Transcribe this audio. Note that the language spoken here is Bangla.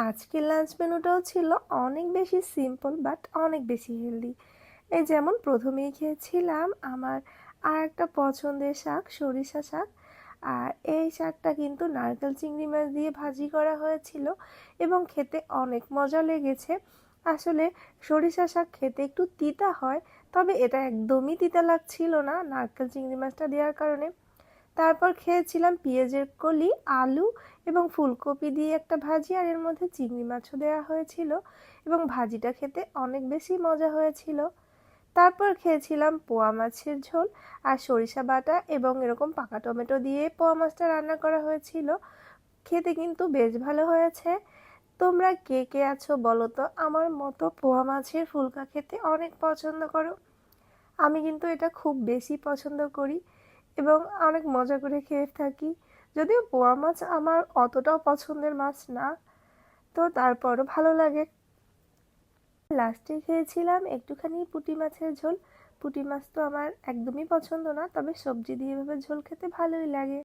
আজকের লাঞ্চ মেনুটাও ছিল অনেক বেশি সিম্পল বাট অনেক বেশি হেলদি। এই যেমন প্রথমেই খেয়েছিলাম আমার আর একটা পছন্দের শাক, সরিষা শাক। আর এই শাকটা কিন্তু নারকেল চিংড়ি মাছ দিয়ে ভাজি করা হয়েছিল এবং খেতে অনেক মজা লেগেছে। আসলে সরিষা শাক খেতে একটু তিতা হয়, তবে এটা একদমই তিতা লাগছিল না নারকেল চিংড়ি মাছটা দেওয়ার কারণে। তারপর খেয়েছিলাম পেঁয়াজের কলি, আলু এবং ফুলকপি দিয়ে একটা ভাজি, আর এর মধ্যে চিংড়ি মাছও দেওয়া হয়েছিল এবং ভাজিটা খেতে অনেক বেশি মজা হয়েছিল। তারপর খেয়েছিলাম পোয়া মাছের ঝোল আর সরিষা বাটা এবং এরকম পাকা টমেটো দিয়ে পোয়া মাছটা রান্না করা হয়েছিল। খেতে কিন্তু বেশ ভালো হয়েছে। তোমরা কে কে আছো বলো তো আমার মতো পোয়া মাছের ফুলকা খেতে অনেক পছন্দ করো? আমি কিন্তু এটা খুব বেশি পছন্দ করি এবং অনেক মজা করে খেয়ে থাকি। যদিও পোয়া মাছ আমার অতটাও পছন্দের মাছ না, তো তারপরও ভালো লাগে। লাস্টে খেয়েছিলাম একটুখানি পুঁটি মাছের ঝোল। পুঁটি মাছ তো আমার একদমই পছন্দ না, তবে সবজি দিয়ে এভাবে ঝোল খেতে ভালোই লাগে।